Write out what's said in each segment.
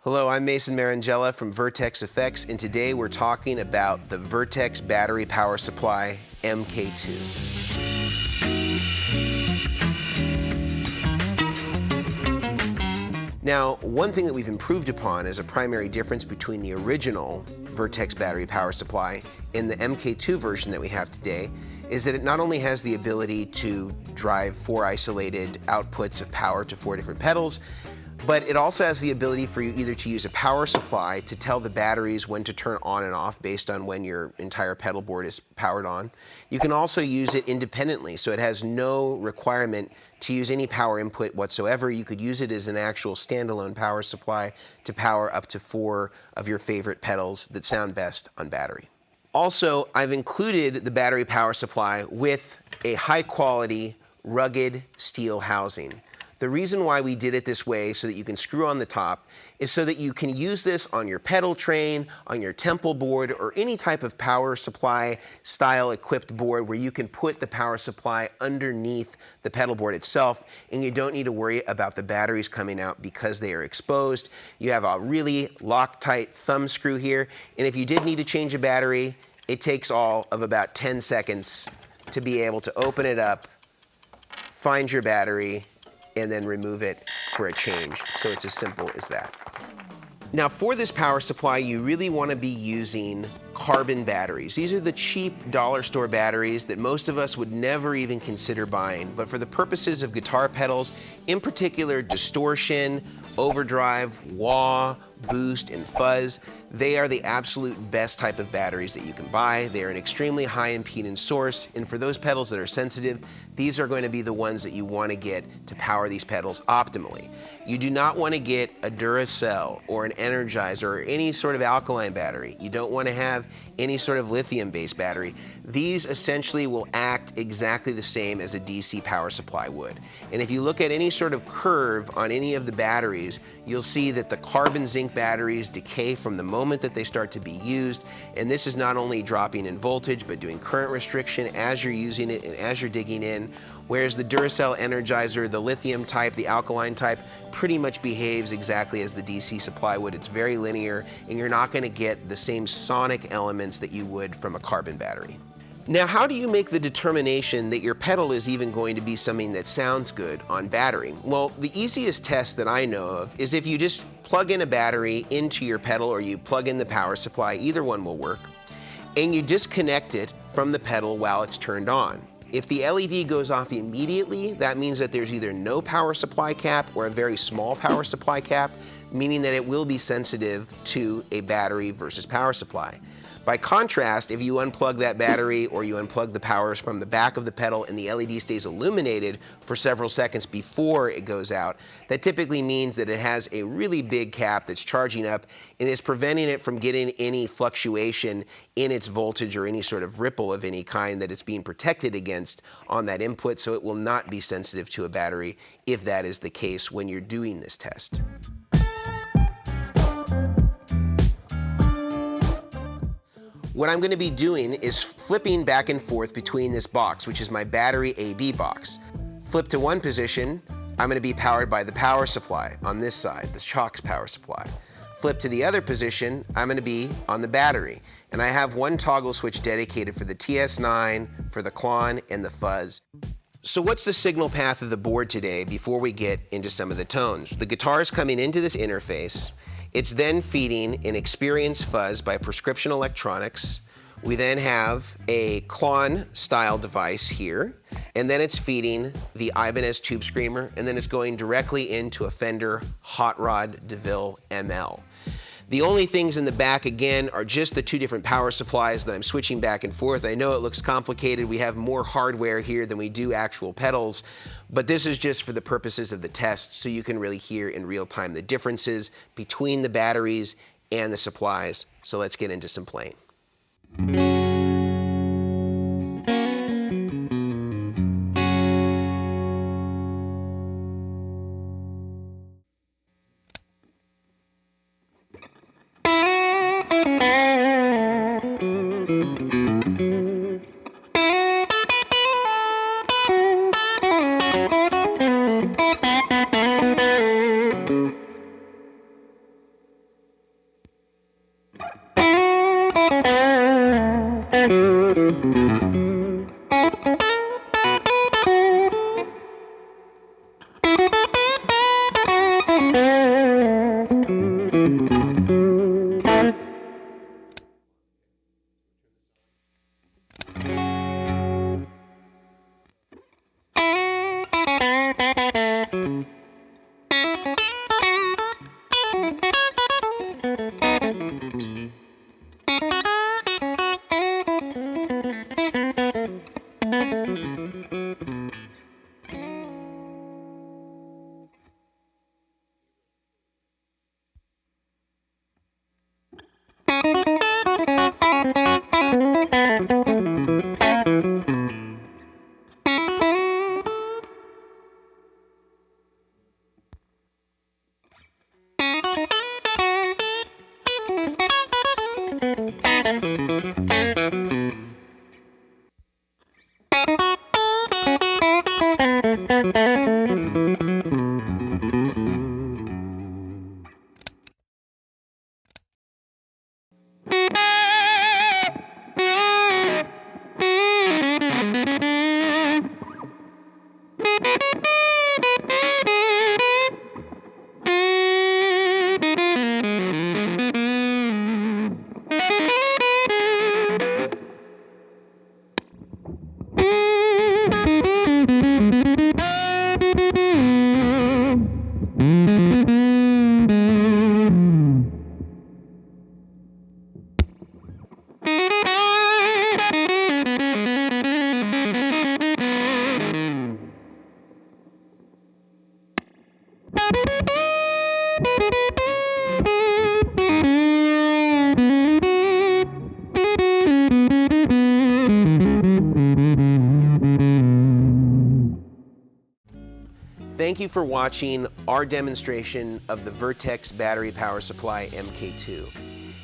Hello, I'm Mason Marangella from Vertex Effects, and today we're talking about the Vertex Battery Power Supply MKII. Now, one thing that we've improved upon as a primary difference between the original Vertex Battery Power Supply and the MKII version that we have today is that it not only has the ability to drive 4 isolated outputs of power to 4 different pedals, but it also has the ability for you either to use a power supply to tell the batteries when to turn on and off based on when your entire pedal board is powered on. You can also use it independently, so it has no requirement to use any power input whatsoever. You could use it as an actual standalone power supply to power up to 4 of your favorite pedals that sound best on battery. Also, I've included the battery power supply with a high-quality, rugged steel housing. The reason why we did it this way, so that you can screw on the top, is so that you can use this on your pedal train, on your temple board, or any type of power supply style equipped board where you can put the power supply underneath the pedal board itself, and you don't need to worry about the batteries coming out because they are exposed. You have a really Loctite thumb screw here, and if you did need to change a battery, it takes all of about 10 seconds to be able to open it up, find your battery, and then remove it for a change. So it's as simple as that. Now, for this power supply, you really want to be using carbon batteries. These are the cheap dollar store batteries that most of us would never even consider buying. But for the purposes of guitar pedals, in particular distortion, overdrive, wah, boost, and fuzz, they are the absolute best type of batteries that you can buy. They are an extremely high impedance source, and for those pedals that are sensitive, these are going to be the ones that you want to get to power these pedals optimally. You do not want to get a Duracell or an Energizer or any sort of alkaline battery. You don't want to have any sort of lithium-based battery. These essentially will act exactly the same as a DC power supply would. And if you look at any sort of curve on any of the batteries, you'll see that the carbon zinc batteries decay from the moment that they start to be used. And this is not only dropping in voltage, but doing current restriction as you're using it and as you're digging in. Whereas the Duracell Energizer, the lithium type, the alkaline type, pretty much behaves exactly as the DC supply would. It's very linear, and you're not going to get the same sonic elements that you would from a carbon battery. Now, how do you make the determination that your pedal is even going to be something that sounds good on battery? Well, the easiest test that I know of is if you just plug in a battery into your pedal or you plug in the power supply, either one will work, and you disconnect it from the pedal while it's turned on. If the LED goes off immediately, that means that there's either no power supply cap or a very small power supply cap, meaning that it will be sensitive to a battery versus power supply. By contrast, if you unplug that battery or you unplug the powers from the back of the pedal and the LED stays illuminated for several seconds before it goes out, that typically means that it has a really big cap that's charging up and is preventing it from getting any fluctuation in its voltage or any sort of ripple of any kind that it's being protected against on that input, so it will not be sensitive to a battery if that is the case when you're doing this test. What I'm going to be doing is flipping back and forth between this box, which is my battery AB box. Flip to one position, I'm going to be powered by the power supply on this side, the Chalks power supply. Flip to the other position, I'm going to be on the battery. And I have one toggle switch dedicated for the TS9, for the Klon, and the fuzz. So what's the signal path of the board today before we get into some of the tones? The guitar is coming into this interface. It's then feeding an Experience fuzz by Prescription Electronics. We then have a Klon style device here, and then it's feeding the Ibanez Tube Screamer, and then it's going directly into a Fender Hot Rod DeVille ML. The only things in the back, again, are just the 2 different power supplies that I'm switching back and forth. I know it looks complicated. We have more hardware here than we do actual pedals, but this is just for the purposes of the test, so you can really hear in real time the differences between the batteries and the supplies. So let's get into some playing. Thank you for watching our demonstration of the Vertex Battery Power Supply MKII.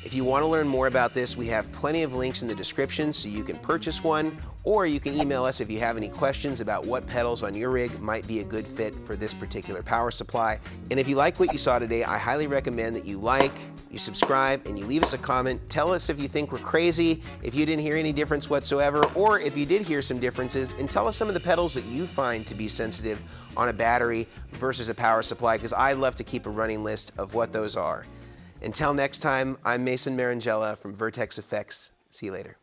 If you want to learn more about this, we have plenty of links in the description so you can purchase one, or you can email us if you have any questions about what pedals on your rig might be a good fit for this particular power supply. And if you like what you saw today, I highly recommend that you like, you subscribe, and you leave us a comment. Tell us if you think we're crazy, if you didn't hear any difference whatsoever, or if you did hear some differences, and tell us some of the pedals that you find to be sensitive on a battery versus a power supply, because I love to keep a running list of what those are. Until next time, I'm Mason Marangella from Vertex Effects. See you later.